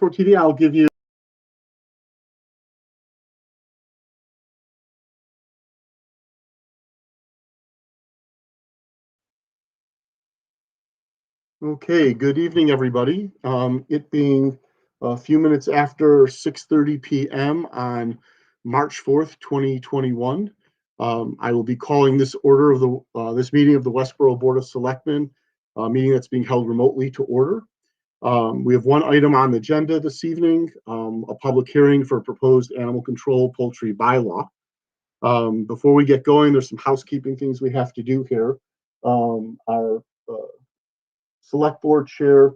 Westborough TV, I'll give you. Okay, good evening, everybody. It being a few minutes after 6:30 p.m. on March 4th, 2021, I will be calling this order of this meeting of the Westborough Board of Selectmen, meeting that's being held remotely, to order. We have one item on the agenda this evening, a public hearing for a proposed Animal Control Poultry Bylaw. Before we get going, there's some housekeeping things we have to do here. Our Select Board Chair,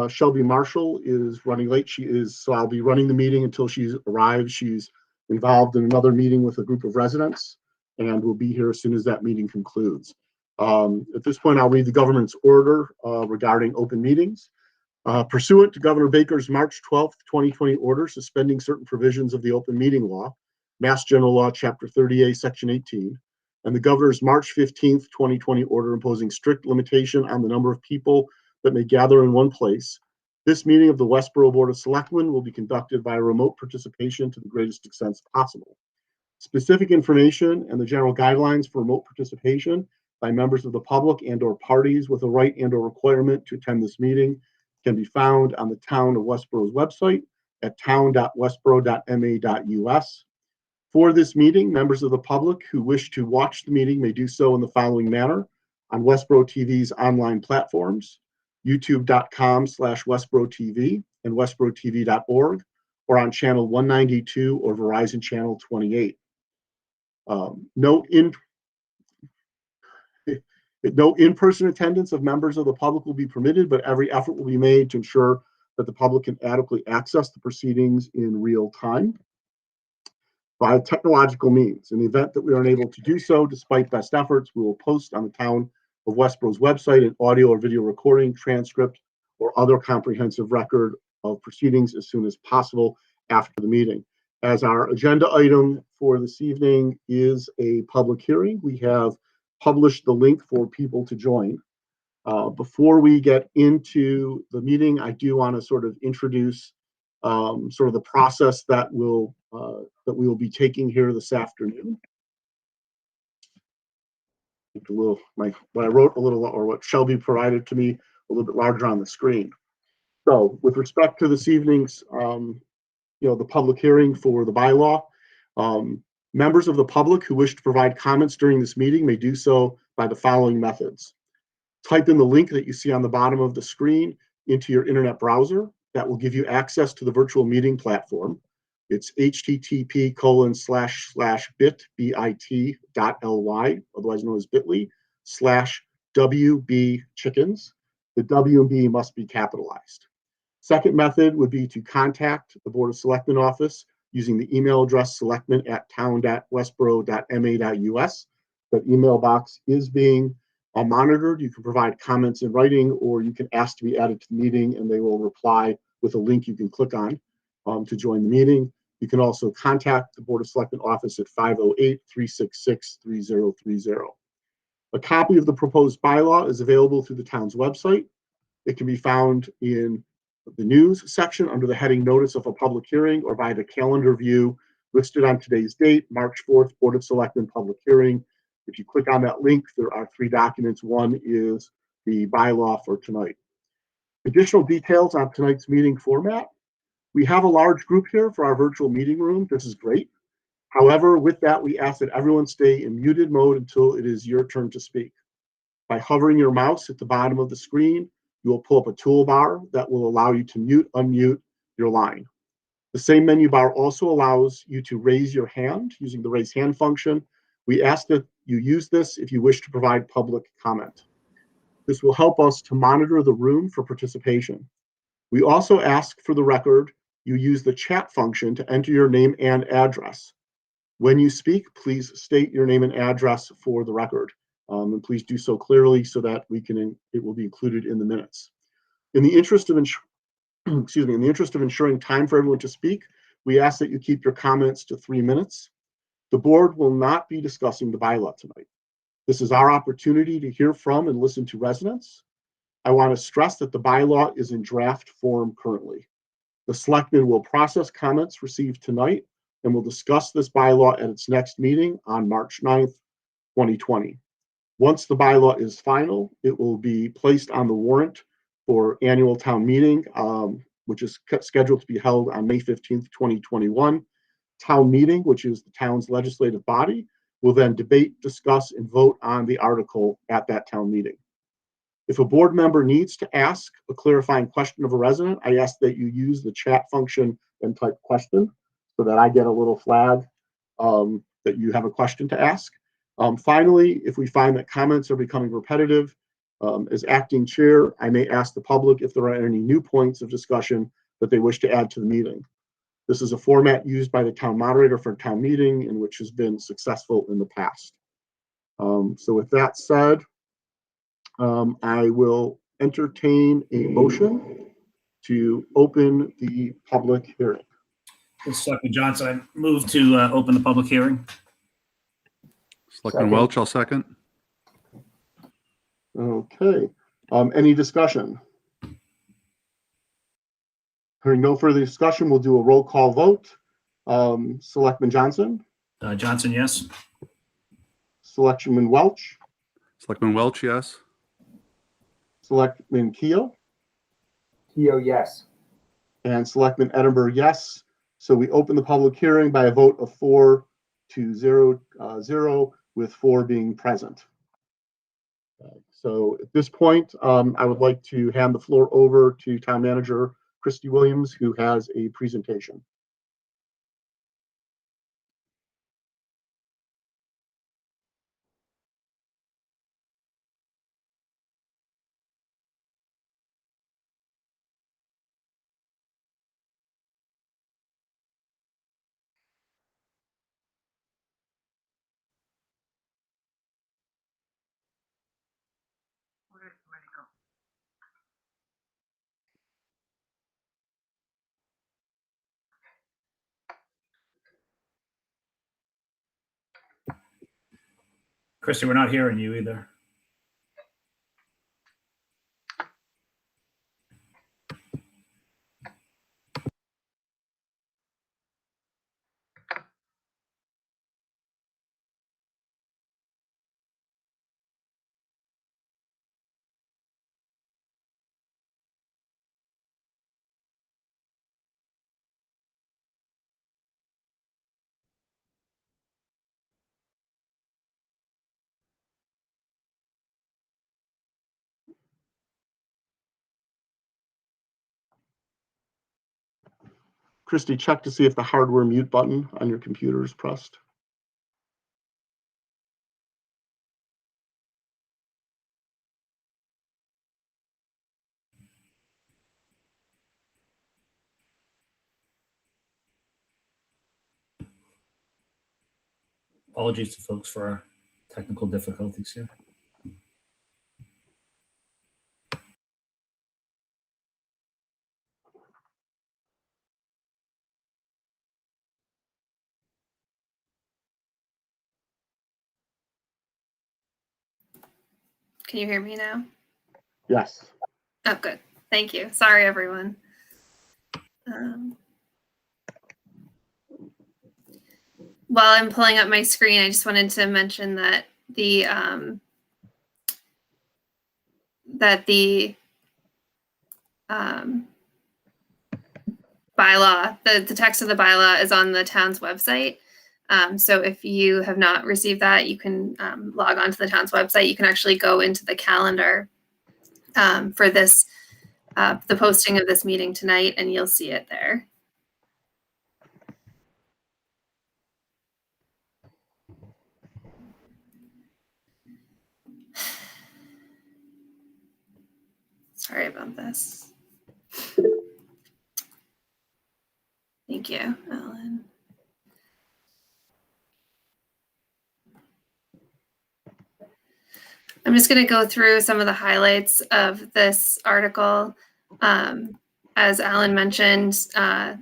Shelby Marshall, is running late. So I'll be running the meeting until she's arrived. She's involved in another meeting with a group of residents and will be here as soon as that meeting concludes. At this point, I'll read the government's order regarding open meetings. Pursuant to Governor Baker's March 12th, 2020 order suspending certain provisions of the open meeting law, Mass General Law, Chapter 30A, Section 18, and the Governor's March 15th, 2020 order imposing strict limitation on the number of people that may gather in one place, this meeting of the Westborough Board of Selectmen will be conducted by remote participation to the greatest extent possible. Specific information and the general guidelines for remote participation by members of the public and/or parties with a right and/or requirement to attend this meeting can be found on the Town of Westborough's website at town.westborough.ma.us. For this meeting, members of the public who wish to watch the meeting may do so in the following manner: on Westborough TV's online platforms, youtube.com/Westborough TV and westboroughTV.org, or on channel 192 or Verizon channel 28. No in-person attendance of members of the public will be permitted, but every effort will be made to ensure that the public can adequately access the proceedings in real time by technological means. In the event that we are unable to do so, despite best efforts, we will post on the Town of Westborough's website an audio or video recording, transcript, or other comprehensive record of proceedings as soon as possible after the meeting. As our agenda item for this evening is a public hearing, we have published the link for people to join. Before we get into the meeting, I do want to sort of introduce sort of the process that we will be taking here this afternoon. What I wrote a little, or what Shelby provided to me, a little bit larger on the screen. So, with respect to this evening's, the public hearing for the bylaw, members of the public who wish to provide comments during this meeting may do so by the following methods. Type in the link that you see on the bottom of the screen into your internet browser. That will give you access to the virtual meeting platform. It's http://bit.ly, otherwise known as bit.ly/WB-chickens. The W and B must be capitalized. Second method would be to contact the Board of Selectmen office using the email address selectmen@town.westborough.ma.us. That email box is being monitored. You can provide comments in writing, or you can ask to be added to the meeting, and they will reply with a link you can click on to join the meeting. You can also contact the Board of Selectmen office at 508-366-3030. A copy of the proposed bylaw is available through the town's website. It can be found in the news section under the heading Notice of a Public Hearing, or by the calendar view listed on today's date, March 4th, Board of Selectmen Public Hearing. If you click on that link, there are 3 documents. One is the bylaw for tonight. Additional details on tonight's meeting format. We have a large group here for our virtual meeting room. This is great. However, with that, we ask that everyone stay in muted mode until it is your turn to speak. By hovering your mouse at the bottom of the screen, you will pull up a toolbar that will allow you to mute, unmute your line. The same menu bar also allows you to raise your hand using the raise hand function. We ask that you use this if you wish to provide public comment. This will help us to monitor the room for participation. We also ask, for the record, you use the chat function to enter your name and address. When you speak, please state your name and address for the record. And please do so clearly so that it will be included in the minutes. In the interest of ensuring time for everyone to speak, we ask that you keep your comments to 3 minutes. The board will not be discussing the bylaw tonight. This is our opportunity to hear from and listen to residents. I want to stress that the bylaw is in draft form currently. The selectmen will process comments received tonight and will discuss this bylaw at its next meeting on March 9th, 2020. Once the bylaw is final, it will be placed on the warrant for annual town meeting, which is scheduled to be held on May 15th, 2021. Town meeting, which is the town's legislative body, will then debate, discuss, and vote on the article at that town meeting. If a board member needs to ask a clarifying question of a resident, I ask that you use the chat function and type question so that I get a little flag that you have a question to ask. Finally, if we find that comments are becoming repetitive, as acting chair, I may ask the public if there are any new points of discussion that they wish to add to the meeting. This is a format used by the town moderator for a town meeting and which has been successful in the past. So with that said, I will entertain a motion to open the public hearing. Selectman Johnson, I move to open the public hearing. Selectman Welch, I'll second. Okay. Any discussion? Hearing no further discussion, we'll do a roll call vote. Selectman Johnson? Johnson, yes. Selectman Welch? Selectman Welch, yes. Selectman Keel? Keel, yes. And Selectman Edinburgh, yes. So we open the public hearing by a vote of 4-0, with 4 being present. So at this point, I would like to hand the floor over to Town Manager Christy Williams, who has a presentation. Christy, we're not hearing you either. Christy, check to see if the hardware mute button on your computer is pressed. Apologies to folks for our technical difficulties here. Can you hear me now? Yes. Oh, good. Thank you. Sorry, everyone. While I'm pulling up my screen, I just wanted to mention that the bylaw, the text of the bylaw is on the town's website. So if you have not received that, you can log on to the town's website. You can actually go into the calendar for this, the posting of this meeting tonight, and you'll see it there. Sorry about this. Thank you, Alan. I'm just going to go through some of the highlights of this article. As Alan mentioned,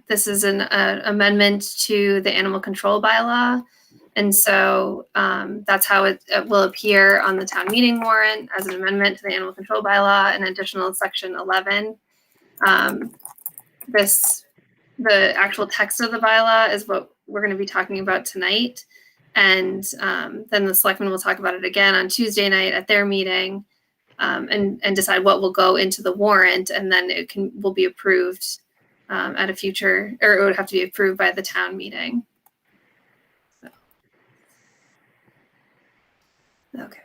this is an amendment to the Animal Control Bylaw. And so that's how it will appear on the town meeting warrant as an amendment to the Animal Control Bylaw, an additional section 11. This the actual text of the bylaw is what we're going to be talking about tonight. And then the selectmen will talk about it again on Tuesday night at their meeting, and decide what will go into the warrant, and then it will be approved at a future, or it would have to be approved by the town meeting. Okay.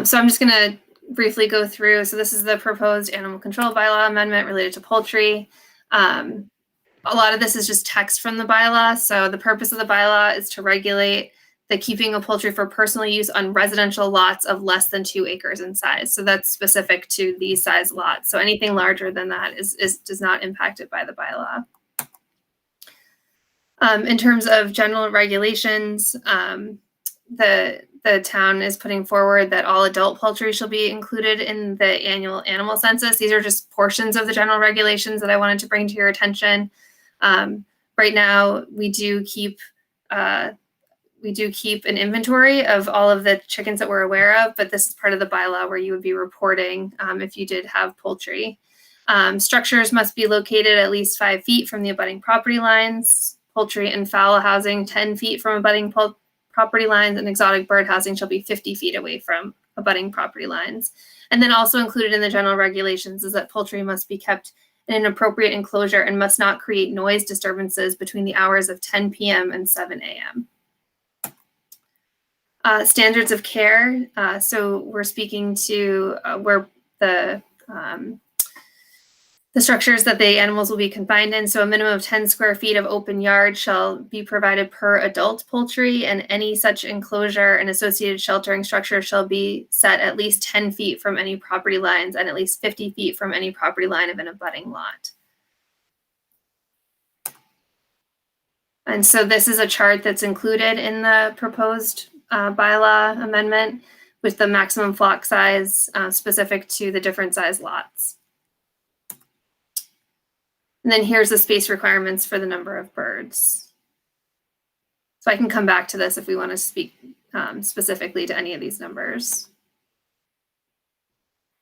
So I'm just going to briefly go through. So this is the proposed animal control bylaw amendment related to poultry. A lot of this is just text from the bylaw. So the purpose of the bylaw is to regulate the keeping of poultry for personal use on residential lots of less than 2 acres in size. So that's specific to these size lots. So anything larger than that does not impacted by the bylaw. In terms of general regulations, the town is putting forward that all adult poultry shall be included in the annual animal census. These are just portions of the general regulations that I wanted to bring to your attention. Right now, we do keep an inventory of all of the chickens that we're aware of, but this is part of the bylaw where you would be reporting if you did have poultry. Structures must be located at least 5 feet from the abutting property lines. Poultry and fowl housing 10 feet from abutting property lines, and exotic bird housing shall be 50 feet away from abutting property lines. And then also included in the general regulations is that poultry must be kept in an appropriate enclosure and must not create noise disturbances between the hours of 10 p.m. and 7 a.m. Standards of care. So we're speaking to where the structures that the animals will be confined in. So a minimum of 10 square feet of open yard shall be provided per adult poultry, and any such enclosure and associated sheltering structure shall be set at least 10 feet from any property lines and at least 50 feet from any property line of an abutting lot. And so this is a chart that's included in the proposed bylaw amendment with the maximum flock size specific to the different size lots. And then here's the space requirements for the number of birds. So I can come back to this if we want to speak specifically to any of these numbers.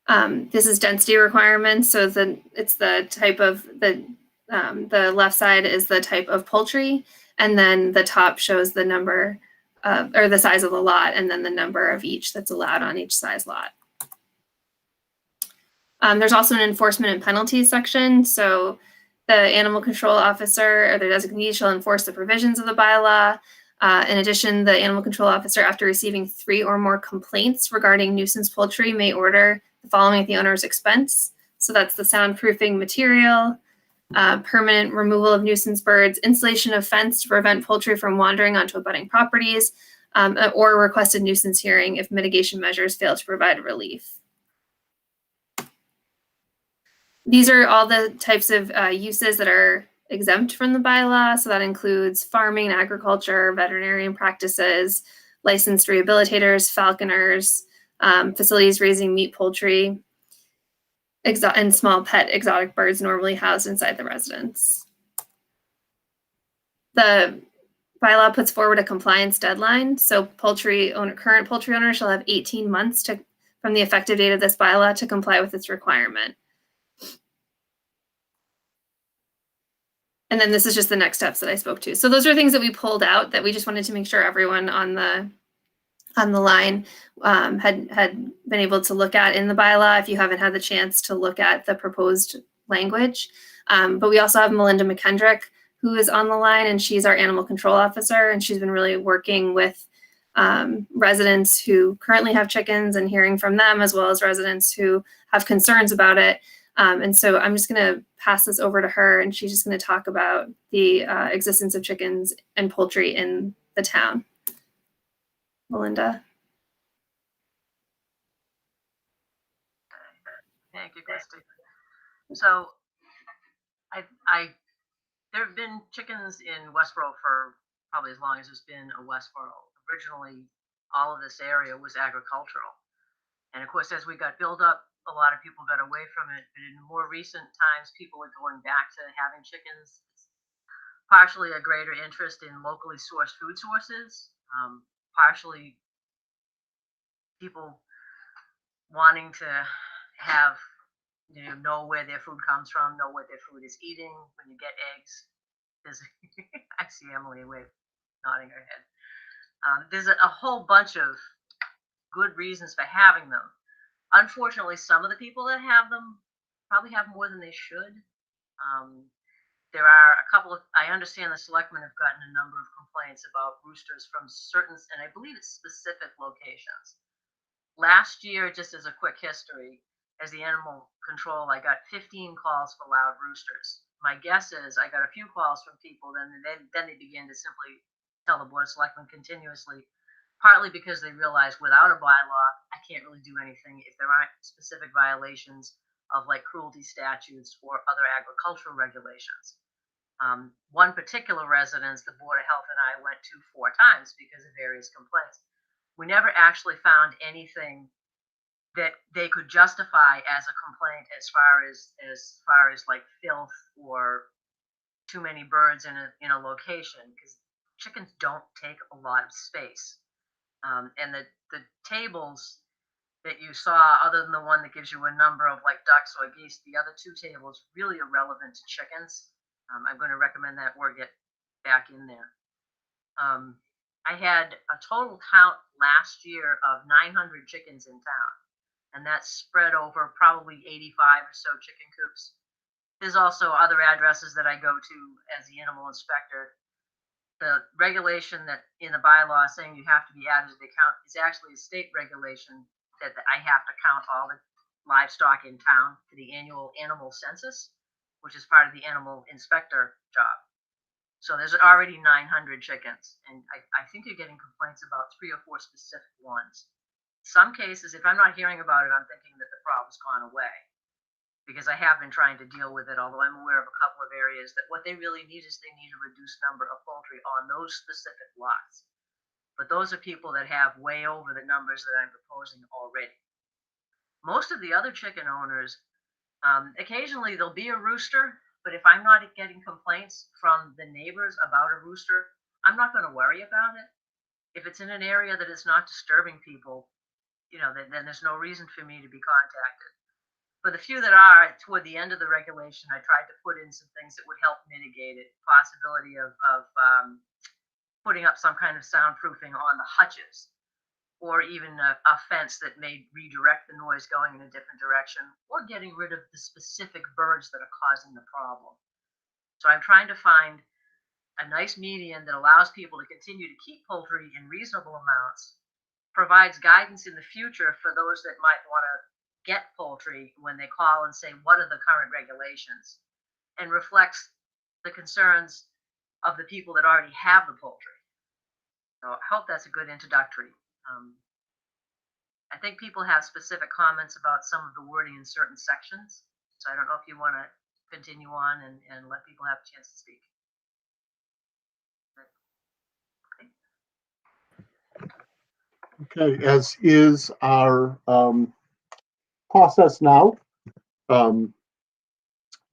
This is density requirements. So it's the type of the left side is the type of poultry, and then the top shows the number or the size of the lot, and then the number of each that's allowed on each size lot. There's also an enforcement and penalties section. So the animal control officer or their designee shall enforce the provisions of the bylaw. In addition, the animal control officer, after receiving 3 or more complaints regarding nuisance poultry, may order the following at the owner's expense. So that's the soundproofing material, permanent removal of nuisance birds, installation of fence to prevent poultry from wandering onto abutting properties, or requested nuisance hearing if mitigation measures fail to provide relief. These are all the types of uses that are exempt from the bylaw. So that includes farming, agriculture, veterinarian practices, licensed rehabilitators, falconers, facilities raising meat, poultry, and small pet exotic birds normally housed inside the residence. The bylaw puts forward a compliance deadline. So current poultry owners shall have 18 months from the effective date of this bylaw to comply with its requirement. And then this is just the next steps that I spoke to. So those are things that we pulled out that we just wanted to make sure everyone on the line had been able to look at in the bylaw if you haven't had the chance to look at the proposed language. But we also have Melinda McKendrick, who is on the line, and she's our animal control officer, and she's been really working with residents who currently have chickens and hearing from them, as well as residents who have concerns about it. And so I'm just going to pass this over to her, and she's just going to talk about the existence of chickens and poultry in the town. Melinda. Thank you, Christy. So there have been chickens in Westborough for probably as long as there's been a Westborough. Originally, all of this area was agricultural. And of course, as we got built up, a lot of people got away from it. But in more recent times, people are going back to having chickens. It's partially a greater interest in locally sourced food sources, partially people wanting to have know where their food comes from, know what their food is eating. When you get eggs, I see Emily nodding her head. There's a whole bunch of good reasons for having them. Unfortunately, some of the people that have them probably have more than they should. There are a couple of, I understand the selectmen have gotten a number of complaints about roosters from certain, and I believe it's specific locations. Last year, just as a quick history, as the animal control, I got 15 calls for loud roosters. My guess is I got a few calls from people, then they began to simply tell the Board of Selectmen continuously, partly because they realized without a bylaw, I can't really do anything if there aren't specific violations of like cruelty statutes or other agricultural regulations. One particular residence, the Board of Health and I went to 4 times because of various complaints. We never actually found anything that they could justify as a complaint as far as like filth or too many birds in a location, because chickens don't take a lot of space. And the tables that you saw, other than the one that gives you a number of like ducks or geese, the other 2 tables really irrelevant to chickens. I'm going to recommend that word get back in there. I had a total count last year of 900 chickens in town, and that's spread over probably 85 or so chicken coops. There's also other addresses that I go to as the animal inspector. The regulation that in the bylaw saying you have to be added to the count is actually a state regulation that I have to count all the livestock in town for the annual animal census, which is part of the animal inspector job. So there's already 900 chickens, and I think you're getting complaints about 3 or 4 specific ones. Some cases, if I'm not hearing about it, I'm thinking that the problem's gone away, because I have been trying to deal with it, although I'm aware of a couple of areas that what they really need is they need a reduced number of poultry on those specific lots. But those are people that have way over the numbers that I'm proposing already. Most of the other chicken owners, occasionally there'll be a rooster, but if I'm not getting complaints from the neighbors about a rooster, I'm not going to worry about it. If it's in an area that is not disturbing people, then there's no reason for me to be contacted. For the few that are, toward the end of the regulation, I tried to put in some things that would help mitigate it. Possibility of putting up some kind of soundproofing on the hutches, or even a fence that may redirect the noise going in a different direction, or getting rid of the specific birds that are causing the problem. So I'm trying to find a nice median that allows people to continue to keep poultry in reasonable amounts, provides guidance in the future for those that might want to get poultry when they call and say, what are the current regulations, and reflects the concerns of the people that already have the poultry. So I hope that's a good introductory. I think people have specific comments about some of the wording in certain sections. So I don't know if you want to continue on and let people have a chance to speak. Okay, as is our process now.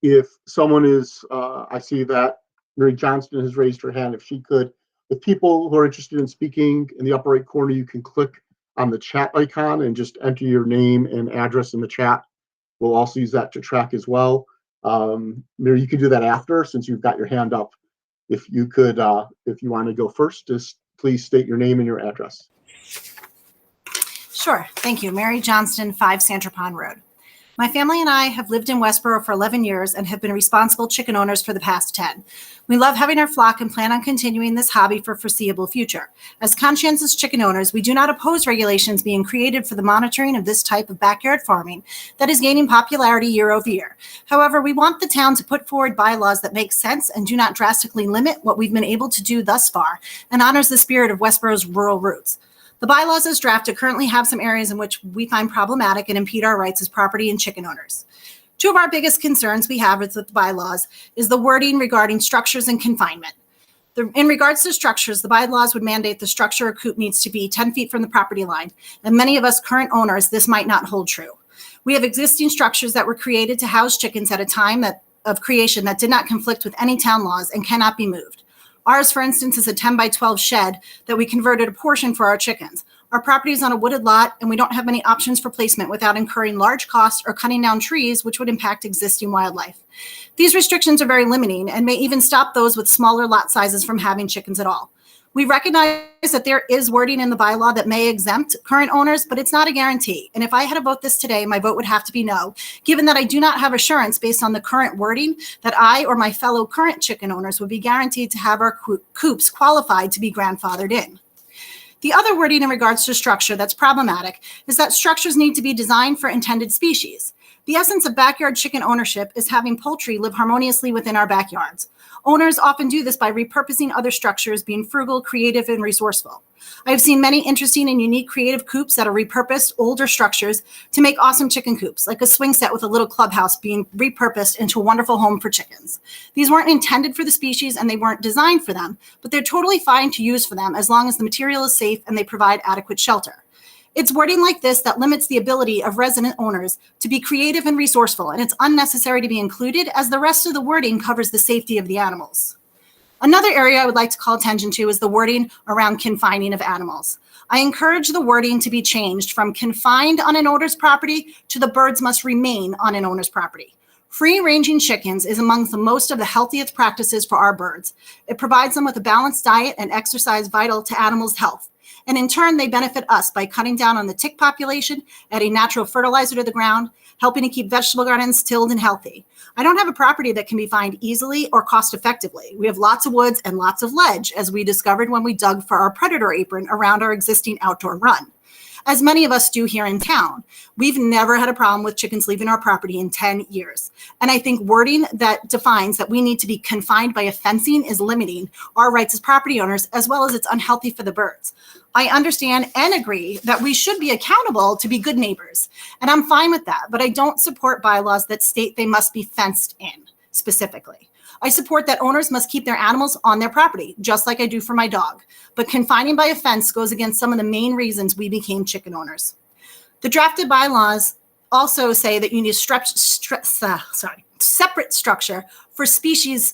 If someone is, I see that Mary Johnston has raised her hand. If people who are interested in speaking, in the upper right corner, you can click on the chat icon and just enter your name and address in the chat. We'll also use that to track as well. Mary, you can do that after, since you've got your hand up. If you could, if you want to go first, just please state your name and your address. Sure. Thank you. Mary Johnston, 5 Santerpond Road. My family and I have lived in Westborough for 11 years and have been responsible chicken owners for the past 10. We love having our flock and plan on continuing this hobby for foreseeable future. As conscientious chicken owners, we do not oppose regulations being created for the monitoring of this type of backyard farming that is gaining popularity year over year. However, we want the town to put forward bylaws that make sense and do not drastically limit what we've been able to do thus far and honors the spirit of Westborough's rural roots. The bylaws as drafted currently have some areas in which we find problematic and impede our rights as property and chicken owners. 2 of our biggest concerns we have with the bylaws is the wording regarding structures and confinement. In regards to structures, the bylaws would mandate the structure or coop needs to be 10 feet from the property line, and many of us current owners, this might not hold true. We have existing structures that were created to house chickens at a time of creation that did not conflict with any town laws and cannot be moved. Ours, for instance, is a 10 by 12 shed that we converted a portion for our chickens. Our property is on a wooded lot, and we don't have many options for placement without incurring large costs or cutting down trees, which would impact existing wildlife. These restrictions are very limiting and may even stop those with smaller lot sizes from having chickens at all. We recognize that there is wording in the bylaw that may exempt current owners, but it's not a guarantee. And if I had to vote this today, my vote would have to be no, given that I do not have assurance based on the current wording that I or my fellow current chicken owners would be guaranteed to have our coops qualified to be grandfathered in. The other wording in regards to structure that's problematic is that structures need to be designed for intended species. The essence of backyard chicken ownership is having poultry live harmoniously within our backyards. Owners often do this by repurposing other structures, being frugal, creative, and resourceful. I have seen many interesting and unique creative coops that are repurposed older structures to make awesome chicken coops, like a swing set with a little clubhouse being repurposed into a wonderful home for chickens. These weren't intended for the species and they weren't designed for them, but they're totally fine to use for them as long as the material is safe and they provide adequate shelter. It's wording like this that limits the ability of resident owners to be creative and resourceful, and it's unnecessary to be included as the rest of the wording covers the safety of the animals. Another area I would like to call attention to is the wording around confining of animals. I encourage the wording to be changed from confined on an owner's property to the birds must remain on an owner's property. Free-ranging chickens is among the most of the healthiest practices for our birds. It provides them with a balanced diet and exercise vital to animals' health. And in turn, they benefit us by cutting down on the tick population, adding natural fertilizer to the ground, helping to keep vegetable gardens tilled and healthy. I don't have a property that can be found easily or cost effectively. We have lots of woods and lots of ledge, as we discovered when we dug for our predator apron around our existing outdoor run. As many of us do here in town, we've never had a problem with chickens leaving our property in 10 years. And I think wording that defines that we need to be confined by a fencing is limiting our rights as property owners, as well as it's unhealthy for the birds. I understand and agree that we should be accountable to be good neighbors, and I'm fine with that, but I don't support bylaws that state they must be fenced in specifically. I support that owners must keep their animals on their property, just like I do for my dog. But confining by a fence goes against some of the main reasons we became chicken owners. The drafted bylaws also say that you need a separate structure for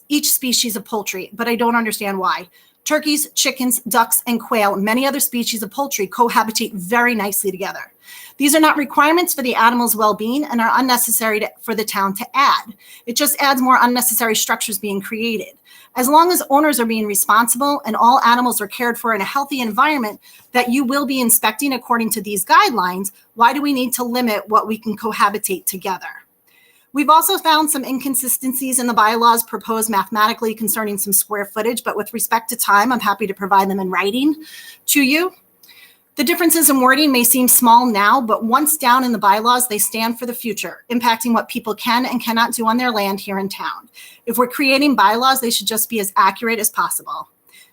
each species of poultry, but I don't understand why. Turkeys, chickens, ducks, and quail, and many other species of poultry cohabitate very nicely together. These are not requirements for the animal's well-being and are unnecessary for the town to add. It just adds more unnecessary structures being created. As long as owners are being responsible and all animals are cared for in a healthy environment that you will be inspecting according to these guidelines, why do we need to limit what we can cohabitate together? We've also found some inconsistencies in the bylaws proposed mathematically concerning some square footage, but with respect to time, I'm happy to provide them in writing to you. The differences in wording may seem small now, but once down in the bylaws, they stand for the future, impacting what people can and cannot do on their land here in town. If we're creating bylaws, they should just be as accurate as possible.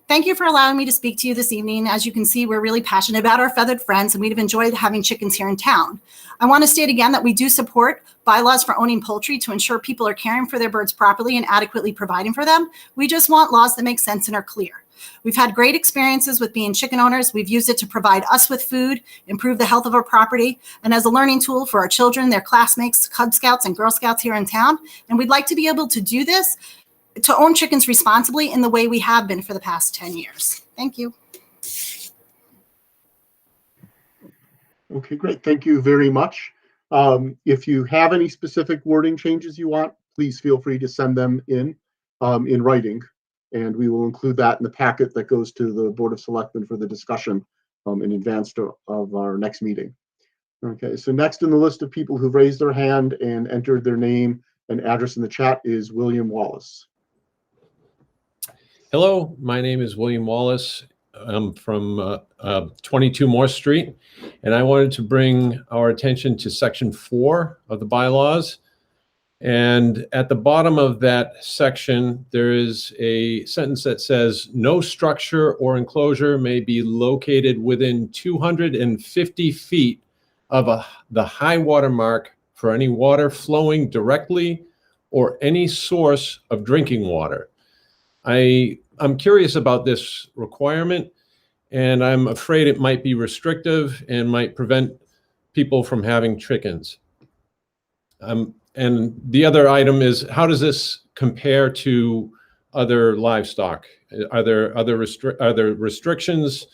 Thank you for allowing me to speak to you this evening. As you can see, we're really passionate about our feathered friends, and we'd have enjoyed having chickens here in town. I want to state again that we do support bylaws for owning poultry to ensure people are caring for their birds properly and adequately providing for them. We just want laws that make sense and are clear. We've had great experiences with being chicken owners. We've used it to provide us with food, improve the health of our property, and as a learning tool for our children, their classmates, Cub Scouts, and Girl Scouts here in town. And we'd like to be able to do this, to own chickens responsibly in the way we have been for the past 10 years. Thank you. Okay, great. Thank you very much. If you have any specific wording changes you want, please feel free to send them in writing, and we will include that in the packet that goes to the Board of Selectmen for the discussion in advance of our next meeting. Okay, so next in the list of people who've raised their hand and entered their name and address in the chat is William Wallace. Hello, my name is William Wallace. I'm from 22 Moore Street, and I wanted to bring our attention to Section 4 of the bylaws. And at the bottom of that section, there is a sentence that says, no structure or enclosure may be located within 250 feet of the high water mark for any water flowing directly or any source of drinking water. I'm curious about this requirement, and I'm afraid it might be restrictive and might prevent people from having chickens. And the other item is, how does this compare to other livestock? Are there restrictions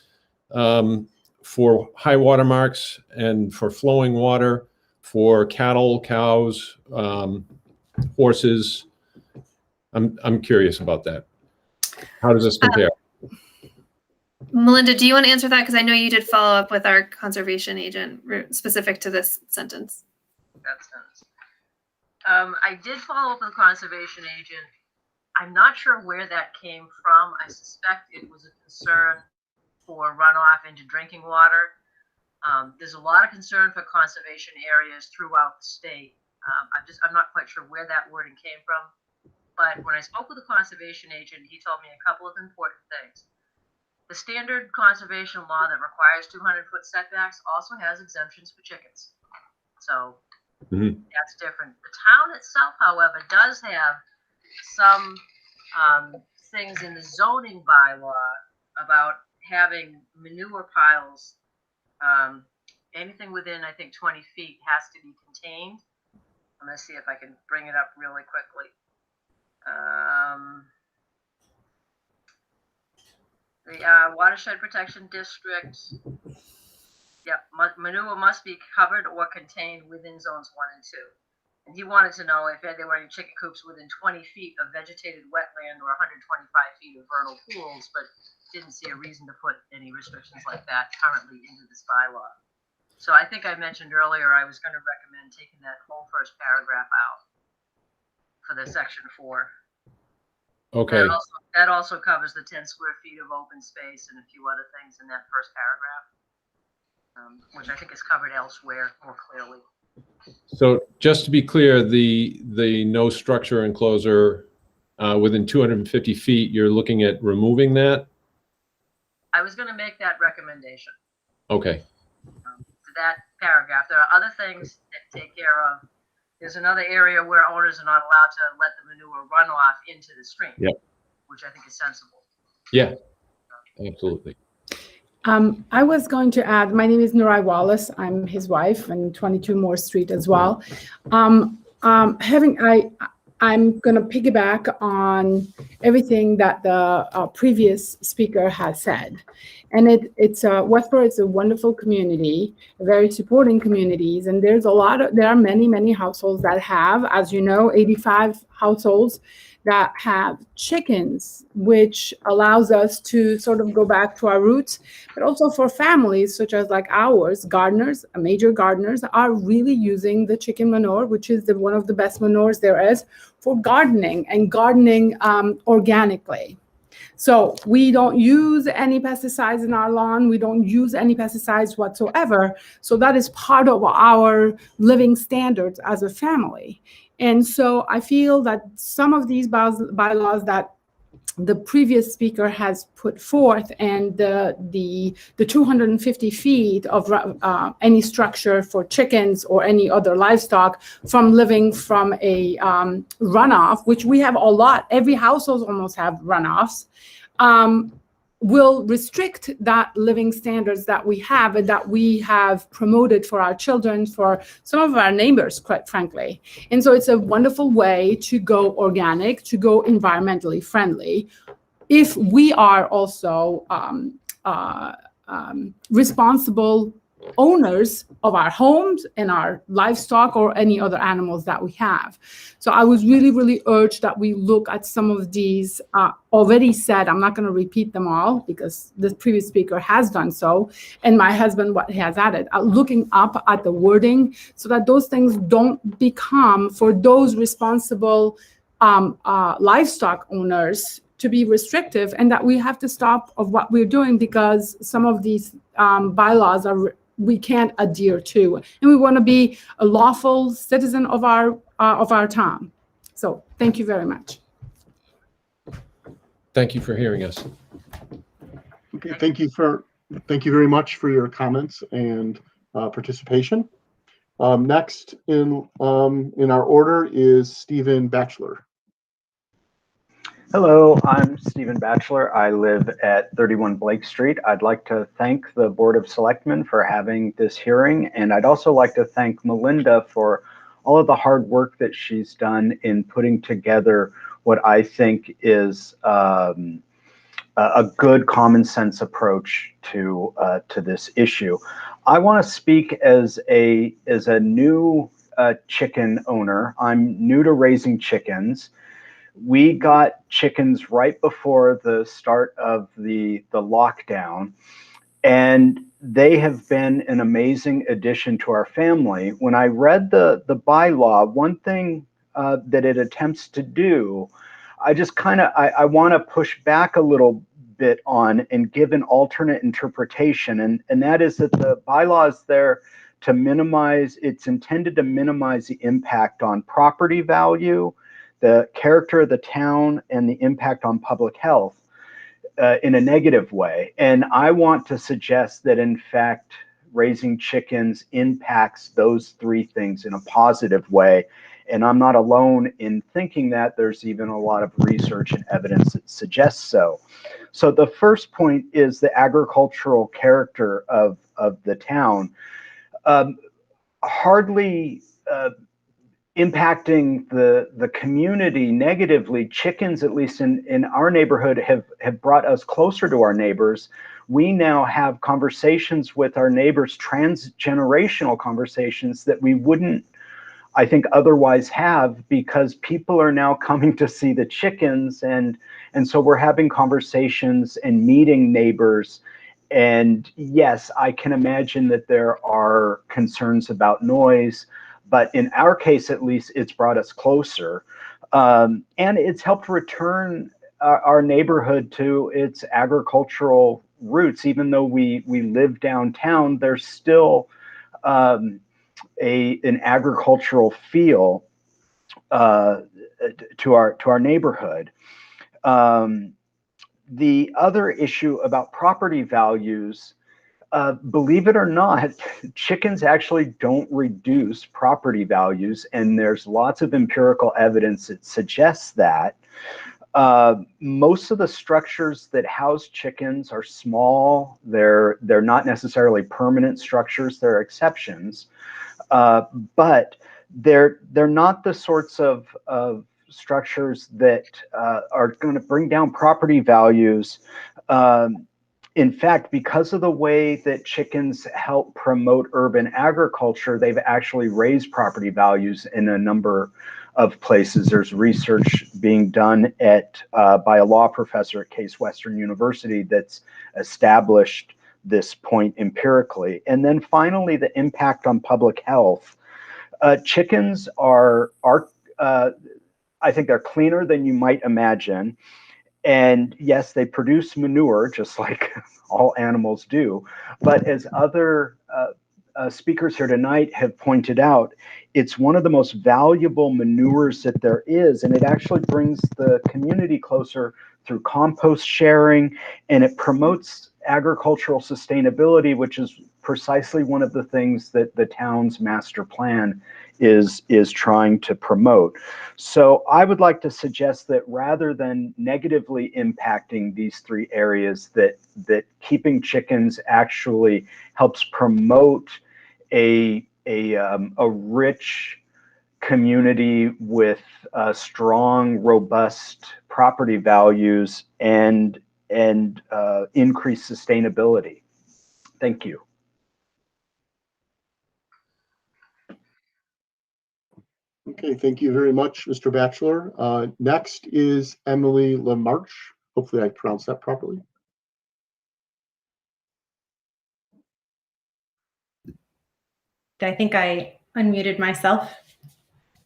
for high water marks and for flowing water for cattle, cows, horses. I'm curious about that. How does this compare? Melinda, do you want to answer that? Because I know you did follow up with our conservation agent specific to this sentence. That sentence. I did follow up with the conservation agent. I'm not sure where that came from. I suspect it was a concern for runoff into drinking water. There's a lot of concern for conservation areas throughout the state. I'm not quite sure where that wording came from. But when I spoke with the conservation agent, he told me a couple of important things. The standard conservation law that requires 200-foot setbacks also has exemptions for chickens. So that's different. The town itself, however, does have some things in the zoning bylaw about having manure piles. Anything within, I think, 20 feet has to be contained. I'm going to see if I can bring it up really quickly. The Watershed Protection District, manure must be covered or contained within zones 1 and 2. And he wanted to know if there were any chicken coops within 20 feet of vegetated wetland or 125 feet of vernal pools, but didn't see a reason to put any restrictions like that currently into this bylaw. So I think I mentioned earlier I was going to recommend taking that whole first paragraph out for the section 4. Okay. That also covers the 10 square feet of open space and a few other things in that first paragraph, which I think is covered elsewhere more clearly. So just to be clear, the no structure enclosure within 250 feet, you're looking at removing that? I was going to make that recommendation. Okay. To that paragraph. There are other things that take care of. There's another area where owners are not allowed to let the manure run off into the stream, which I think is sensible. Yeah, absolutely. I was going to add, my name is Nurai Wallace. I'm his wife, and 22 Moore Street as well. I'm going to piggyback on everything that the previous speaker has said. And Westborough is a wonderful community, very supporting communities. And there are many, many households that have, as you know, 85 households that have chickens, which allows us to sort of go back to our roots, but also for families such as like ours, gardeners, major gardeners are really using the chicken manure, which is one of the best manures there is for gardening and gardening organically. So we don't use any pesticides in our lawn. We don't use any pesticides whatsoever. So that is part of our living standards as a family. And so I feel that some of these bylaws that the previous speaker has put forth and the 250 feet of any structure for chickens or any other livestock from living from a runoff, which we have a lot, every household almost have runoffs, will restrict that living standards that we have and that we have promoted for our children, for some of our neighbors, quite frankly. And so it's a wonderful way to go organic, to go environmentally friendly, if we are also responsible owners of our homes and our livestock or any other animals that we have. So I was really, really urged that we look at some of these already said. I'm not going to repeat them all because the previous speaker has done so. And my husband, what he has added, looking up at the wording so that those things don't become for those responsible livestock owners to be restrictive, and that we have to stop of what we're doing because some of these bylaws we can't adhere to, and we want to be a lawful citizen of our town. So thank you very much. Thank you for hearing us. Okay, thank you very much for your comments and participation. Next in our order is Stephen Batchelor. Hello, I'm Stephen Batchelor. I live at 31 Blake Street. I'd like to thank the Board of Selectmen for having this hearing, and I'd also like to thank Melinda for all of the hard work that she's done in putting together what I think is a good common sense approach to this issue. I want to speak as a new chicken owner. I'm new to raising chickens. We got chickens right before the start of the lockdown, and they have been an amazing addition to our family. When I read the bylaw, one thing that it attempts to do, I want to push back a little bit on and give an alternate interpretation, and that is that the bylaw is there to minimize, it's intended to minimize the impact on property value, the character of the town, and the impact on public health in a negative way. And I want to suggest that, in fact, raising chickens impacts those three things in a positive way. And I'm not alone in thinking that. There's even a lot of research and evidence that suggests so. So the first point is the agricultural character of the town. Hardly impacting the community negatively. Chickens, at least in our neighborhood, have brought us closer to our neighbors. We now have conversations with our neighbors, transgenerational conversations that we wouldn't, I think, otherwise have, because people are now coming to see the chickens, and so we're having conversations and meeting neighbors. And yes, I can imagine that there are concerns about noise, but in our case, at least, it's brought us closer, and it's helped return our neighborhood to its agricultural roots. Even though we live downtown, there's still an agricultural feel to our neighborhood. The other issue about property values, believe it or not, chickens actually don't reduce property values, and there's lots of empirical evidence that suggests that. Most of the structures that house chickens are small. They're not necessarily permanent structures. There are exceptions, but they're not the sorts of structures that are going to bring down property values. In fact, because of the way that chickens help promote urban agriculture, they've actually raised property values in a number of places. There's research being done by a law professor at Case Western University that's established this point empirically. And then finally, the impact on public health. Chickens are I think they're cleaner than you might imagine. And yes, they produce manure just like all animals do. But as other speakers here tonight have pointed out, it's one of the most valuable manures that there is. And it actually brings the community closer through compost sharing, and it promotes agricultural sustainability, which is precisely one of the things that the town's master plan is trying to promote. So I would like to suggest that rather than negatively impacting these three areas, that keeping chickens actually helps promote a rich community with strong, robust property values and increased sustainability. Thank you. Okay, thank you very much, Mr. Batchelor. Next is Emily LaMarche. Hopefully I pronounced that properly. I think I unmuted myself.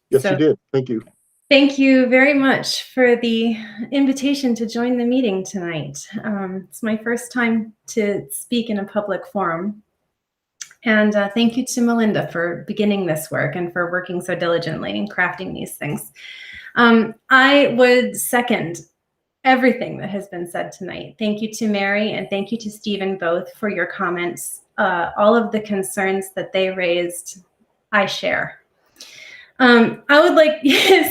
Yes, you did. Thank you. Thank you very much for the invitation to join the meeting tonight. It's my first time to speak in a public forum. And thank you to Melinda for beginning this work and for working so diligently in crafting these things. I would second everything that has been said tonight. Thank you to Mary and thank you to Stephen both for your comments. All of the concerns that they raised, I share. I would like,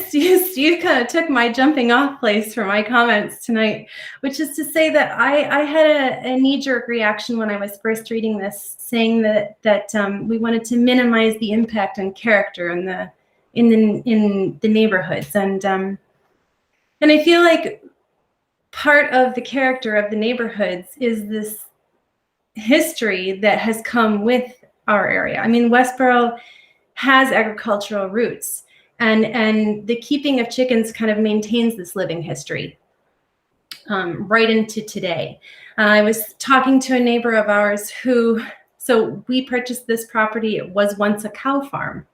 Steve kind of took my jumping off place for my comments tonight, which is to say that I had a knee-jerk reaction when I was first reading this, saying that we wanted to minimize the impact and character in the neighborhoods, and I feel like part of the character of the neighborhoods is this history that has come with our area. I mean, Westborough has agricultural roots, and the keeping of chickens kind of maintains this living history right into today. I was talking to a neighbor of ours so we purchased this property. It was once a cow farm.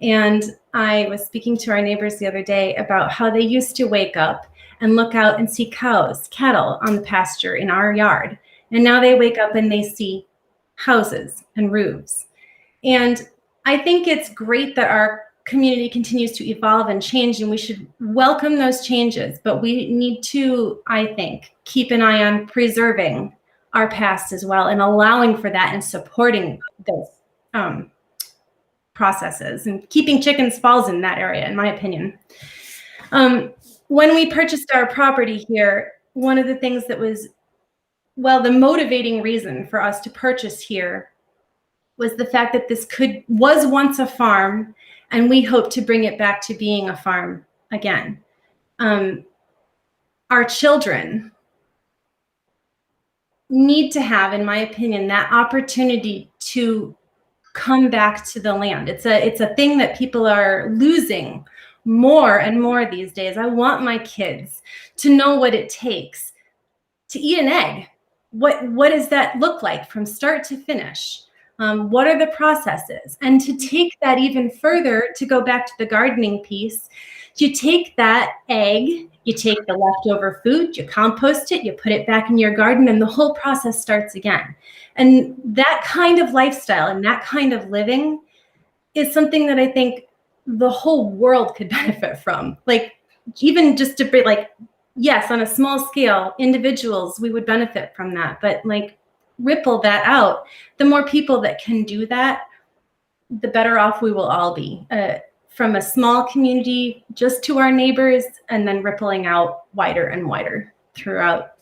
And I was speaking to our neighbors the other day about how they used to wake up and look out and see cows, cattle on the pasture in our yard. And now they wake up and they see houses and roofs. And I think it's great that our community continues to evolve and change, and we should welcome those changes. But we need to, I think, keep an eye on preserving our past as well and allowing for that and supporting those processes. And keeping chickens falls in that area, in my opinion. When we purchased our property here, one of the things that was, well, the motivating reason for us to purchase here was the fact that this was once a farm, and we hope to bring it back to being a farm again. Our children need to have, in my opinion, that opportunity to come back to the land. It's a thing that people are losing more and more these days. I want my kids to know what it takes to eat an egg. What does that look like from start to finish? What are the processes? And to take that even further, to go back to the gardening piece, you take that egg, you take the leftover food, you compost it, you put it back in your garden, and the whole process starts again. And that kind of lifestyle and that kind of living is something that I think the whole world could benefit from. Like, even just to be like, yes, on a small scale, individuals, we would benefit from that. But like, ripple that out. The more people that can do that, the better off we will all be. From a small community just to our neighbors, and then rippling out wider and wider throughout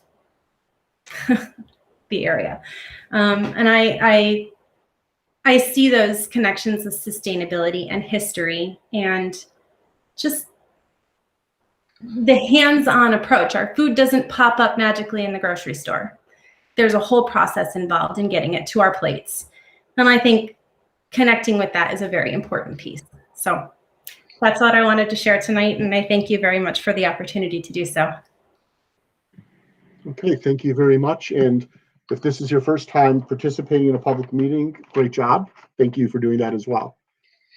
the area. And I see those connections with sustainability and history and just the hands-on approach. Our food doesn't pop up magically in the grocery store. There's a whole process involved in getting it to our plates. And I think connecting with that is a very important piece. So that's what I wanted to share tonight, and I thank you very much for the opportunity to do so. Okay, thank you very much. And if this is your first time participating in a public meeting, great job. Thank you for doing that as well.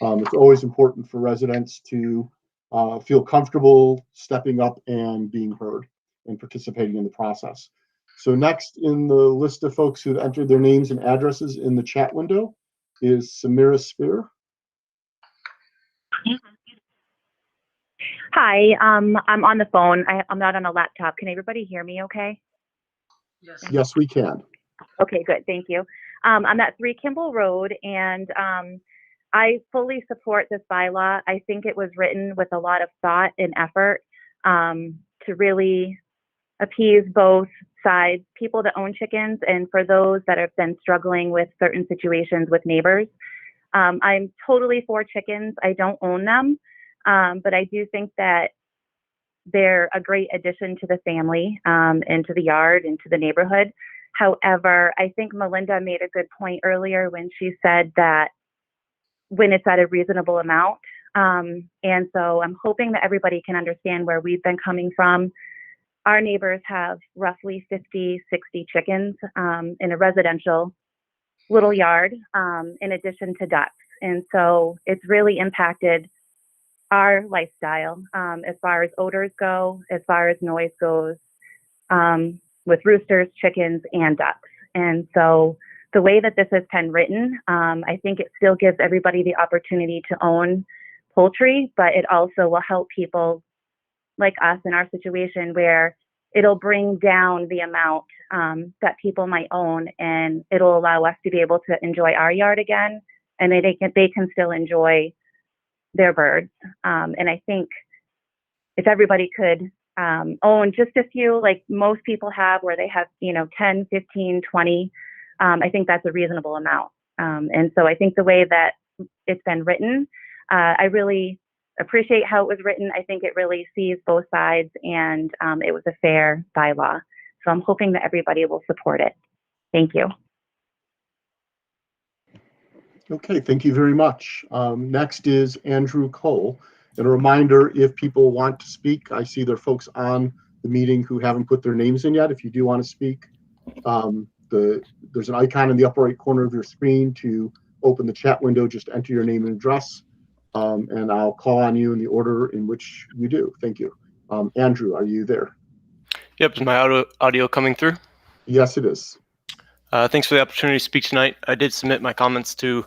It's always important for residents to feel comfortable stepping up and being heard and participating in the process. So next in the list of folks who've entered their names and addresses in the chat window is Samira Spear. Hi, I'm on the phone. I'm not on a laptop. Can everybody hear me okay? Yes. Yes, we can. Okay, good. Thank you. I'm at 3 Kimball Road, and I fully support this bylaw. I think it was written with a lot of thought and effort to really appease both sides, people that own chickens, and for those that have been struggling with certain situations with neighbors. I'm totally for chickens. I don't own them, but I do think that they're a great addition to the family and to the yard and to the neighborhood. However, I think Melinda made a good point earlier when she said that when it's at a reasonable amount. And so I'm hoping that everybody can understand where we've been coming from. Our neighbors have roughly 50, 60 chickens in a residential little yard, in addition to ducks. And so it's really impacted our lifestyle as far as odors go, as far as noise goes, with roosters, chickens, and ducks. And so the way that this has been written, I think it still gives everybody the opportunity to own poultry, but it also will help people like us in our situation where it'll bring down the amount that people might own, and it'll allow us to be able to enjoy our yard again, and they can still enjoy their birds. And I think if everybody could own just a few, like most people have, where they have, 10, 15, 20, I think that's a reasonable amount. And so I think the way that it's been written, I really appreciate how it was written. I think it really sees both sides, and it was a fair bylaw. So I'm hoping that everybody will support it. Thank you. Okay, thank you very much. Next is Andrew Cole. And a reminder, if people want to speak, I see there are folks on the meeting who haven't put their names in yet. If you do want to speak, there's an icon in the upper right corner of your screen to open the chat window. Just enter your name and address, and I'll call on you in the order in which you do. Thank you. Andrew, are you there? Yep, is my audio coming through? Yes, it is. Thanks for the opportunity to speak tonight. I did submit my comments to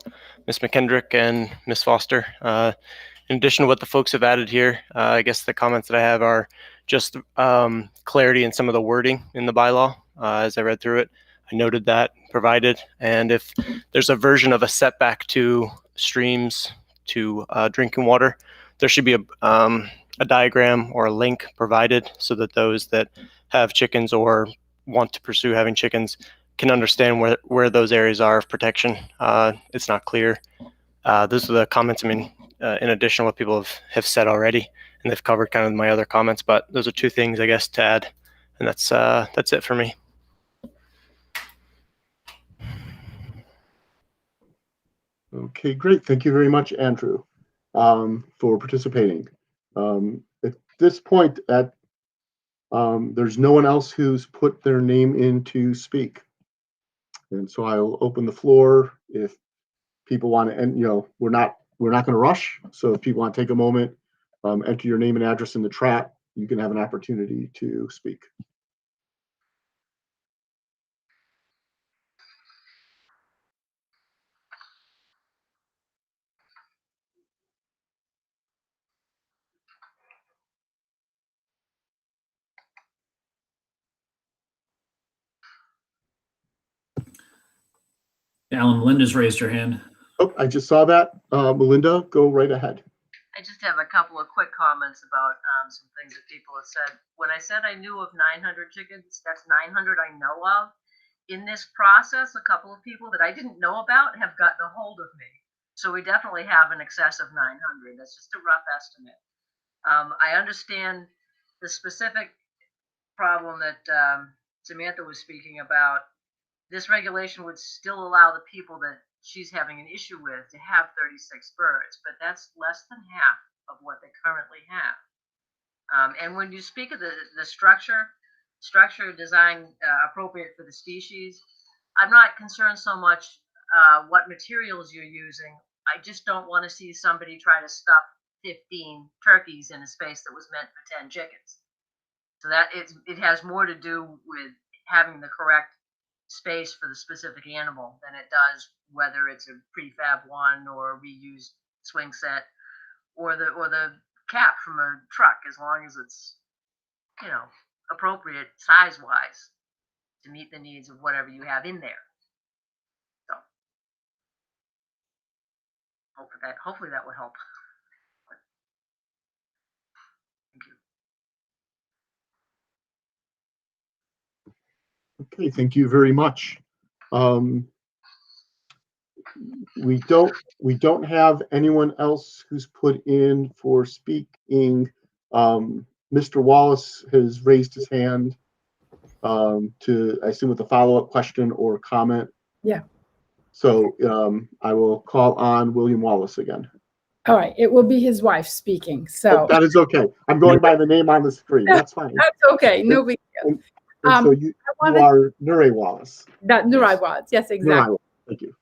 Ms. McKendrick and Ms. Foster. In addition to what the folks have added here, I guess the comments that I have are just clarity in some of the wording in the bylaw. As I read through it, I noted that provided, and if there's a version of a setback to streams to drinking water, there should be a diagram or a link provided so that those that have chickens or want to pursue having chickens can understand where those areas are of protection. It's not clear. Those are the comments, I mean, in addition to what people have said already, and they've covered kind of my other comments, but those are two things, I guess, to add, and that's it for me. Okay, great. Thank you very much, Andrew, for participating. At this point, there's no one else who's put their name in to speak. And so I'll open the floor if people want to, and we're not going to rush. So if people want to take a moment, enter your name and address in the chat, you can have an opportunity to speak. Alan, Melinda's raised her hand. Oh, I just saw that. Melinda, go right ahead. I just have a couple of quick comments about some things that people have said. When I said I knew of 900 chickens, that's 900 I know of. In this process, a couple of people that I didn't know about have gotten a hold of me. So we definitely have an excess of 900. That's just a rough estimate. I understand the specific problem that Samantha was speaking about. This regulation would still allow the people that she's having an issue with to have 36 birds, but that's less than half of what they currently have. And when you speak of the structure design appropriate for the species, I'm not concerned so much what materials you're using. I just don't want to see somebody try to stuff 15 turkeys in a space that was meant for 10 chickens. So that it has more to do with having the correct space for the specific animal than it does whether it's a prefab one or a reused swing set or the cap from a truck, as long as it's appropriate size wise to meet the needs of whatever you have in there. So hopefully that will help. Okay, thank you very much. We don't have anyone else who's put in for speaking. Mr. Wallace has raised his hand to, I assume, with a follow-up question or comment. Yeah. So I will call on William Wallace again. All right, it will be his wife speaking. So that is okay. I'm going by the name on the screen. That's fine. That's okay. No big deal. So you are Nuray Wallace. That Nuray Wallace. Yes, exactly. Thank you.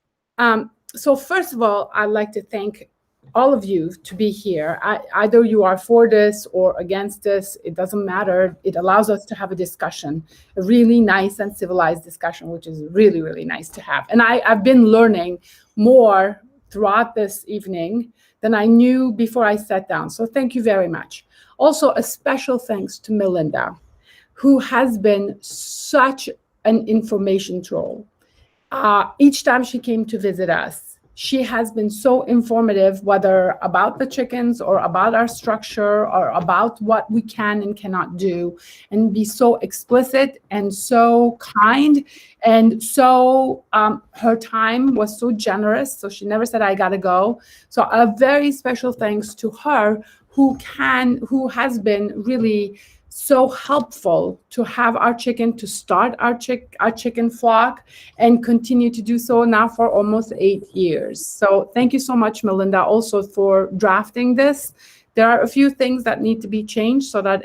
So first of all, I'd like to thank all of you to be here. Either you are for this or against this, it doesn't matter. It allows us to have a discussion, a really nice and civilized discussion, which is really, really nice to have. And I've been learning more throughout this evening than I knew before I sat down. So thank you very much. Also, a special thanks to Melinda, who has been such an information troll. Each time she came to visit us, she has been so informative, whether about the chickens or about our structure or about what we can and cannot do, and be so explicit and so kind. And so her time was so generous. So she never said, I gotta go. So a very special thanks to her, who has been really so helpful to have our chicken, to start our chicken flock, and continue to do so now for almost 8 years. So thank you so much, Melinda, also for drafting this. There are a few things that need to be changed so that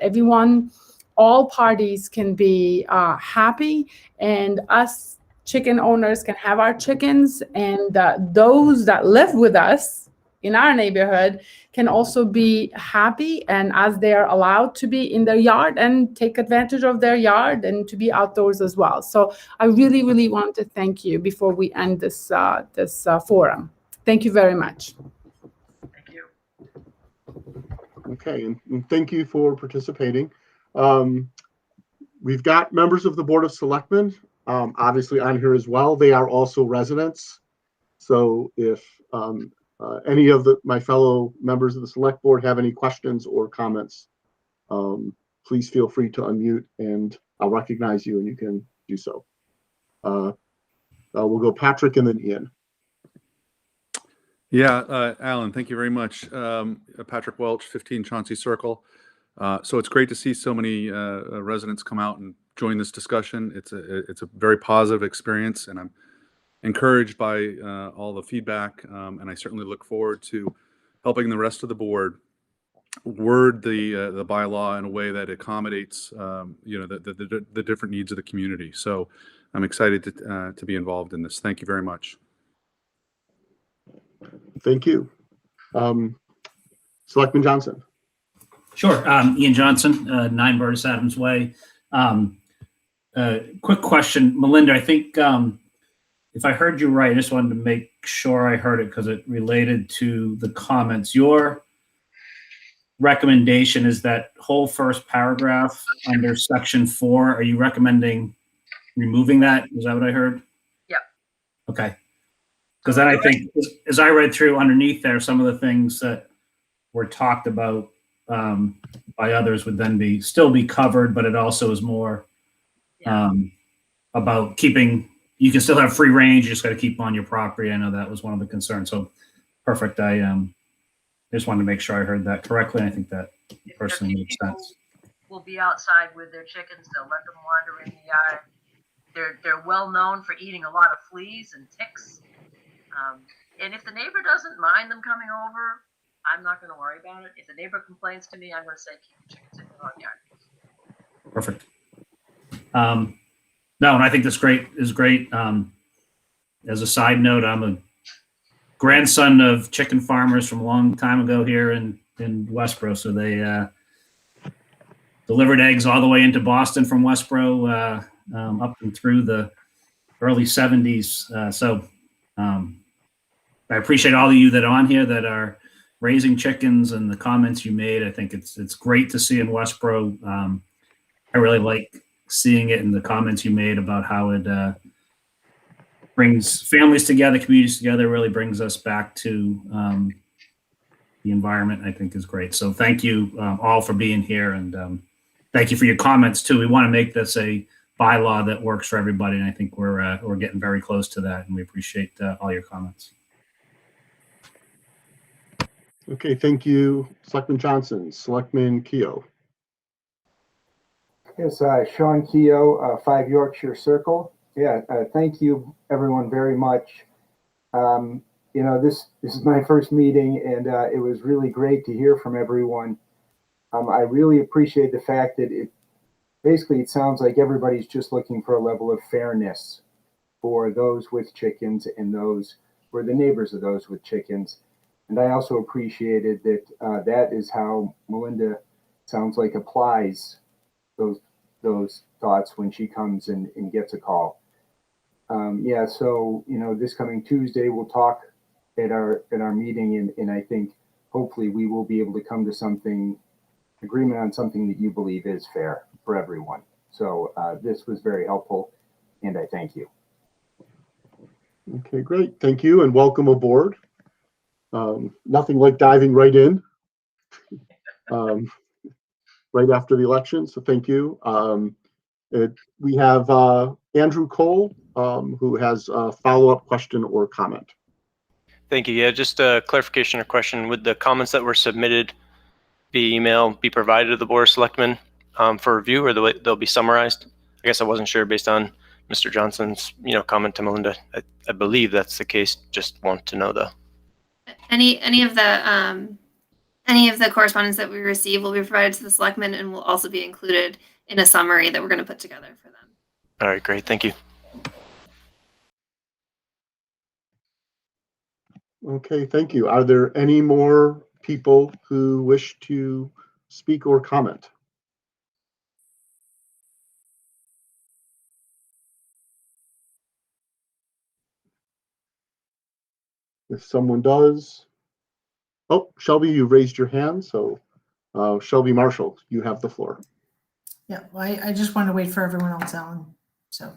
all parties can be happy, and us chicken owners can have our chickens, and those that live with us in our neighborhood can also be happy, and as they are allowed to be in their yard and take advantage of their yard and to be outdoors as well. So I really, really want to thank you before we end this forum. Thank you very much. Thank you. Okay, and thank you for participating. We've got members of the Board of Selectmen, obviously on here as well. They are also residents. So if any of my fellow members of the Select Board have any questions or comments, please feel free to unmute and I'll recognize you and you can do so. We'll go Patrick and then Ian. Yeah, Alan, thank you very much. Patrick Welch, 15 Chauncey Circle. So it's great to see so many residents come out and join this discussion. It's a very positive experience, and I'm encouraged by all the feedback, and I certainly look forward to helping the rest of the board word the bylaw in a way that accommodates the different needs of the community. So I'm excited to be involved in this. Thank you very much. Thank you. Selectman Johnson. Sure. Ian Johnson, 9 Burtis Adams Way. Quick question, Melinda. I think if I heard you right, I just wanted to make sure I heard it because it related to the comments. Your recommendation is that whole first paragraph under section 4. Are you recommending removing that? Is that what I heard? Yep. Okay. Because then I think, as I read through underneath there, some of the things that were talked about by others would then still be covered, but it also is more about keeping. You can still have free range. You just got to keep on your property. I know that was one of the concerns. So perfect. I just wanted to make sure I heard that correctly. And I think that personally makes sense. Will be outside with their chickens. They'll let them wander in the yard. They're well known for eating a lot of fleas and ticks. And if the neighbor doesn't mind them coming over, I'm not going to worry about it. If the neighbor complains to me, I'm going to say keep the chickens in your own yard. Perfect. No, and I think this is great. As a side note, I'm a grandson of chicken farmers from a long time ago here in Westborough. So they delivered eggs all the way into Boston from Westborough up and through the early 70s. So I appreciate all of you that are on here that are raising chickens and the comments you made. I think it's great to see in Westborough. I really like seeing it in the comments you made about how it brings families together, communities together, really brings us back to the environment. I think is great. So thank you all for being here, and thank you for your comments too. We want to make this a bylaw that works for everybody, and I think we're getting very close to that, and we appreciate all your comments. Okay, thank you, Selectman Johnson. Selectman Keogh. Yes, Sean Keogh, 5 Yorkshire Circle. Yeah, thank you everyone very much. This is my first meeting, and it was really great to hear from everyone. I really appreciate the fact that it sounds like everybody's just looking for a level of fairness for those with chickens and those who are the neighbors of those with chickens. And I also appreciated that that is how Melinda sounds like applies those thoughts when she comes and gets a call. So this coming Tuesday we'll talk at our meeting, and I think hopefully we will be able to come to agreement on something that you believe is fair for everyone. So this was very helpful, and I thank you. Okay, great. Thank you and welcome aboard. Nothing like diving right in right after the election, so thank you. We have Andrew Cole, who has a follow-up question or comment. Thank you. Yeah, just a clarification or question. Would the comments that were submitted via email be provided to the Board of Selectmen for review, or they'll be summarized? I guess I wasn't sure based on Mr. Johnson's comment to Melinda. I believe that's the case. Just want to know though. Any of the correspondence that we receive will be provided to the selectmen and will also be included in a summary that we're going to put together for them. All right, great. Thank you. Okay, thank you. Are there any more people who wish to speak or comment? If someone does, oh, Shelby, you raised your hand, so Shelby Marshall, you have the floor. Yeah, well, I just want to wait for everyone else, Alan. So.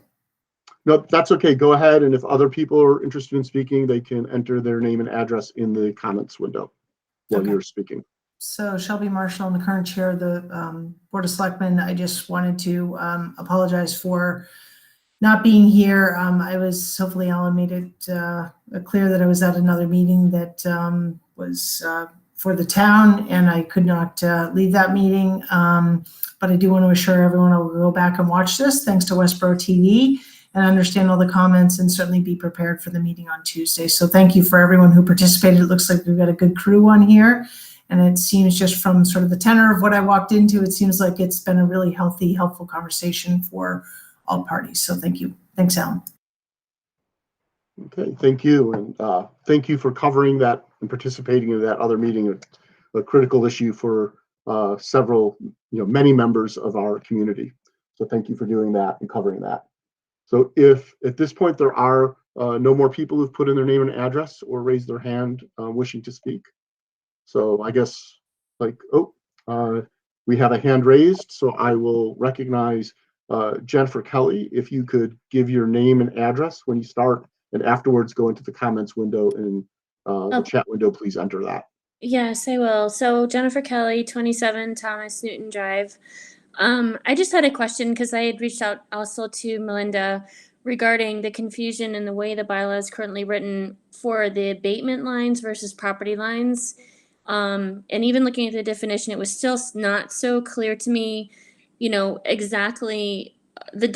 No, that's okay. Go ahead, and if other people are interested in speaking, they can enter their name and address in the comments window while you're speaking. So Shelby Marshall, I'm the current chair of the Board of Selectmen. I just wanted to apologize for not being here. Hopefully Alan made it clear that I was at another meeting that was for the town, and I could not leave that meeting. But I do want to assure everyone I will go back and watch this, thanks to Westborough TV, and understand all the comments and certainly be prepared for the meeting on Tuesday. So thank you for everyone who participated. It looks like we've got a good crew on here. And it seems, just from sort of the tenor of what I walked into, it seems like it's been a really healthy, helpful conversation for all parties. So thank you. Thanks, Alan. Okay, thank you. And thank you for covering that and participating in that other meeting, a critical issue for several, many members of our community. So thank you for doing that and covering that. So if at this point there are no more people who've put in their name and address or raised their hand wishing to speak. So I guess we have a hand raised, so I will recognize Jennifer Kelly. If you could give your name and address when you start, and afterwards go into the comments window and the chat window, please enter that. Yes, I will. So Jennifer Kelly, 27 Thomas Newton Drive. I just had a question because I had reached out also to Melinda regarding the confusion in the way the bylaw is currently written for the abatement lines versus property lines. And even looking at the definition, it was still not so clear to me, exactly the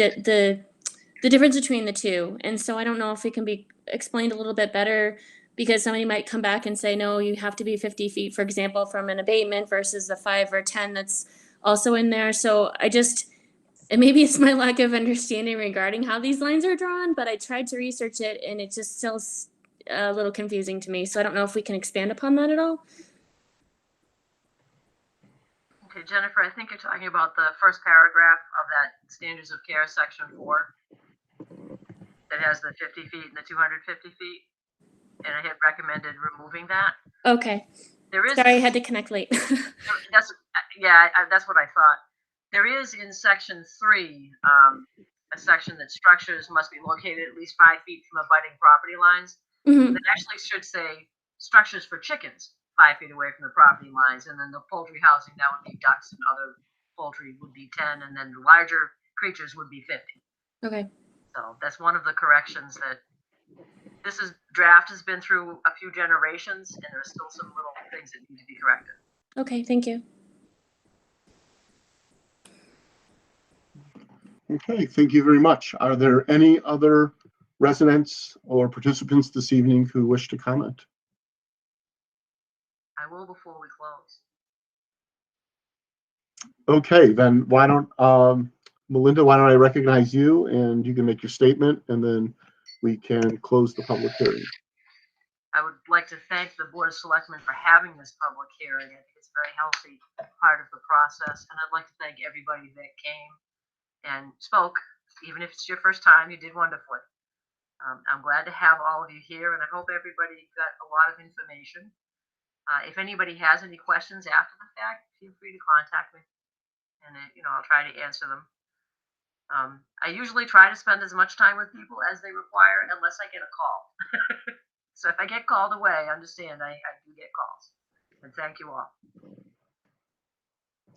difference between the two. And so I don't know if it can be explained a little bit better, because somebody might come back and say, no, you have to be 50 feet, for example, from an abatement versus the 5 or 10 that's also in there. So and maybe it's my lack of understanding regarding how these lines are drawn, but I tried to research it and it just still a little confusing to me. So I don't know if we can expand upon that at all. Okay, Jennifer, I think you're talking about the first paragraph of that Standards of Care section 4 that has the 50 feet and the 250 feet. And I had recommended removing that. Okay. Sorry, I had to connect late. That's what I thought. There is in section 3 a section that structures must be located at least 5 feet from abutting property lines. Mm-hmm. That actually should say structures for chickens 5 feet away from the property lines, and then the poultry housing, that would be ducks and other poultry would be 10, and then the larger creatures would be 50. Okay. So that's one of the corrections that draft has been through a few generations, and there's still some little things that need to be corrected. Okay, thank you. Okay, thank you very much. Are there any other residents or participants this evening who wish to comment? I will before we close. Okay, then why don't Melinda, why don't I recognize you and you can make your statement and then we can close the public hearing. I would like to thank the Board of Selectmen for having this public hearing. I think it's a very healthy part of the process, and I'd like to thank everybody that came and spoke. Even if it's your first time, you did wonderfully. I'm glad to have all of you here, and I hope everybody got a lot of information. If anybody has any questions after the fact, feel free to contact me, and I'll try to answer them. I usually try to spend as much time with people as they require, unless I get a call. So if I get called away, understand I do get calls. And thank you all.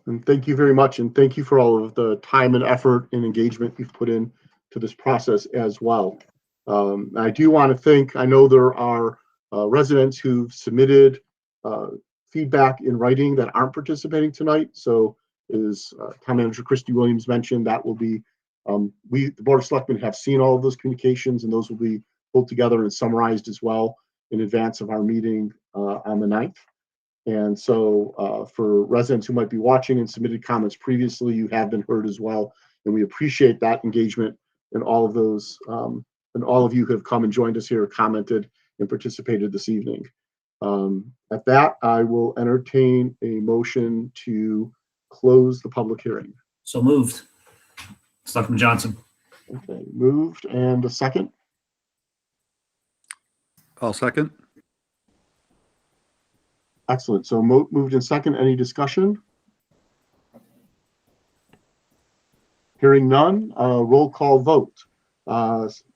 And thank you very much. And thank you for all of the time and effort and engagement you've put in to this process as well. I do want to thank, I know there are residents who've submitted feedback in writing that aren't participating tonight. So as Town Manager Christy Williams mentioned, that will be, the Board of Selectmen have seen all of those communications, and those will be pulled together and summarized as well in advance of our meeting on the 9th. And so for residents who might be watching and submitted comments previously, you have been heard as well. And we appreciate that engagement and all of those, and all of you who have come and joined us here, commented and participated this evening. At that, I will entertain a motion to close the public hearing. So moved. Selectman Johnson. Okay, moved, and a second. I'll second. Excellent. So moved in second. Any discussion? Hearing none, roll call vote.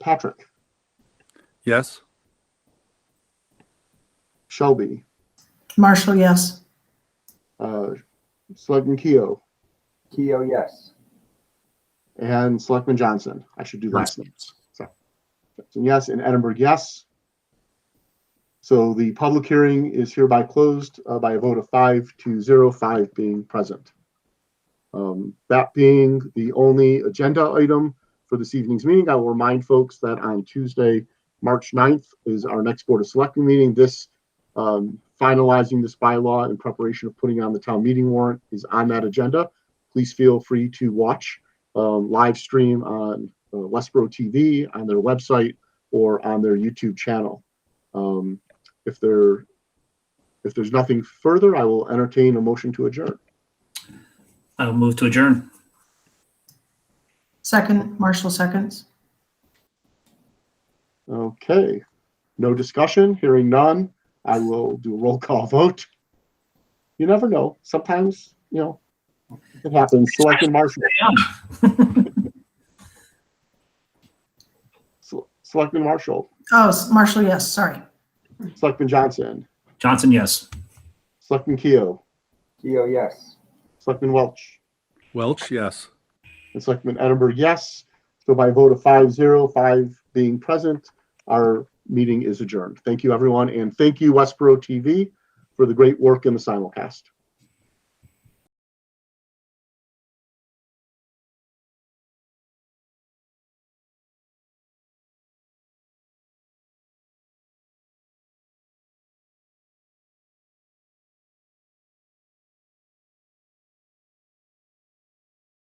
Patrick, Yes. Shelby, Marshall, yes. Selectman Keough, Keo, yes. and Selectman Johnson. I should do last names. So, Johnson, yes, and Edinburgh, yes. So the public hearing is hereby closed by a vote of 5-0, 5 being present. That being the only agenda item for this evening's meeting, I will remind folks that on Tuesday, March 9th is our next Board of Selectmen meeting. This finalizing this bylaw in preparation of putting on the town meeting warrant is on that agenda. Please feel free to watch live stream on Westborough TV, on their website, or on their YouTube channel. If there's nothing further, I will entertain a motion to adjourn. I will move to adjourn. Second, Marshall seconds. Okay, no discussion, hearing none, I will do a roll call vote. You never know, sometimes, it happens. Selectman Marshall. Selectman Marshall. Oh, Marshall, yes, sorry. Selectman Johnson. Johnson, yes. Selectman Keough. Keo, yes. Selectman Welch. Welch, yes. And Selectman Edinburgh, yes. So by a vote of 5-0, 5 being present, our meeting is adjourned. Thank you, everyone, and thank you, Westborough TV, for the great work in the simulcast.